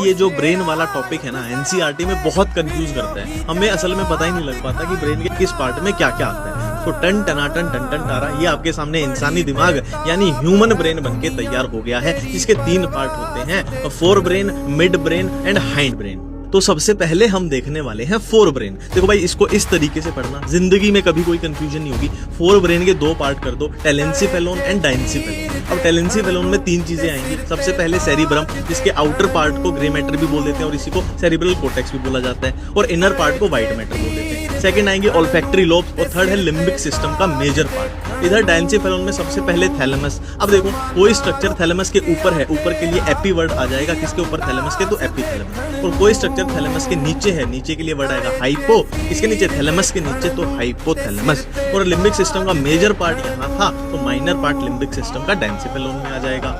कि ये जो ब्रेन वाला टॉपिक है ना एनसीईआरटी में बहुत कंफ्यूज करता है। हमें असल में पता ही नहीं लग पाता कि ब्रेन के किस पार्ट में क्या क्या आता है। तो टन टनाटन टन टन टारा ये आपके सामने इंसानी दिमाग यानी ह्यूमन ब्रेन बनके तैयार हो गया है, जिसके 3 पार्ट होते हैं, fore brain, mid brain and hind brain. तो सबसे पहले हम देखने वाले हैं फोर ब्रेन। देखो भाई, इसको इस तरीके से पढ़ना, जिंदगी में कभी कोई कंफ्यूजन नहीं होगी। फोर ब्रेन के 2 पार्ट कर दो, टेलेंसीफेलोन एंड डाइंसीफेलोन। अब टेलेंसीफेलोन में 3 चीजें आएंगी। सबसे पहले सेरिब्रम, जिसके आउटर पार्ट को ग्रे मैटर भी बोल देते हैं और इसी को सेरिब्रल कोर्टेक्स भी बोला जाता है, और इनर पार्ट को व्हाइट मैटर बोल देते हैं। सेकंड आएंगे ऑल्फैक्टरी लोब्स, और थर्ड है लिम्बिक सिस्टम का मेजर पार्ट। इधर डाइंसीफेलोन में सबसे पहले थैलेमस। अब देखो, कोई स्ट्रक्चर थैलेमस के ऊपर है, ऊपर के लिए एपी वर्ड आ जाएगा, किसके ऊपर, थैलेमस के, तो एपीथैलेमस। और कोई स्ट्रक्चर थैलेमस के नीचे है, नीचे के लिए वर्ड आएगा हाइपो, इसके नीचे थैलेमस के नीचे तो हाइपोथैलेमस। और लिम्बिक सिस्टम का मेजर पार्ट यहाँ था, तो माइनर पार्ट लिम्बिक सिस्टम का डाइंसीफेलोन में आ जाएगा।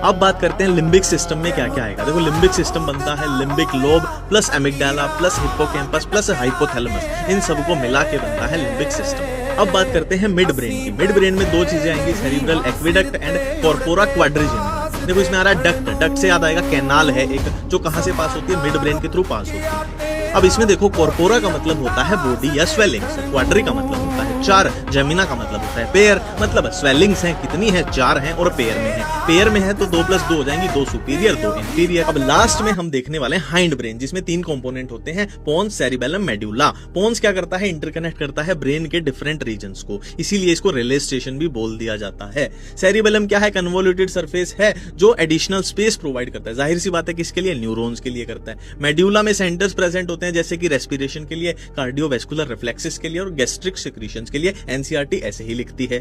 अब बात करते हैं लिम्बिक सिस्टम में क्या क्या आएगा। देखो, लिम्बिक सिस्टम बनता है limbic lobe plus amygdala plus hippocampus plus hypothalamus, इन सबको मिला के बनता है लिम्बिक सिस्टम। अब बात करते हैं मिड ब्रेन की। मिड ब्रेन में 2 चीजें आएंगी, cerebral aqueduct and corpora quadrigemina. देखो, इसमें आ रहा है डक्ट, डक्ट से याद आएगा कैनाल है एक, जो कहां से पास होती है, मिड ब्रेन के थ्रू पास होती है। अब इसमें देखो, कॉर्पोरा का मतलब होता है बॉडी या स्वेलिंग्स, क्वाड्री का मतलब होता है 4, जेमिना का मतलब होता है पेयर, मतलब स्वेलिंग्स हैं कितनी है, 4 हैं, और पेयर में है, पेयर में है तो 2 + 2 हो जाएंगी, 2 सुपीरियर 2 इंफीरियर। अब लास्ट में हम देखने वाले हैं हाइंड ब्रेन, जिसमें 3 कंपोनेंट होते हैं, पोन्स, सेरिबेलम, मेड्यूला। पोन्स क्या करता है, इंटरकनेक्ट करता है ब्रेन के डिफरेंट रीजन्स को, इसीलिए इसको रिले स्टेशन भी बोल दिया जाता है। सेरिबेलम क्या है, कन्वोल्यूटेड सरफेस है जो एडिशनल स्पेस प्रोवाइड करता है, जाहिर सी बात है किसके लिए, न्यूरॉन्स के लिए करता है। मेड्यूला में सेंटर्स प्रेजेंट होते हैं, जैसे कि रेस्पिरेशन के लिए, कार्डियोवैस्कुलर रिफ्लेक्सेस के लिए और गैस्ट्रिक सिक्रीशंस के लिए। एनसीईआरटी ऐसे ही लिखती है।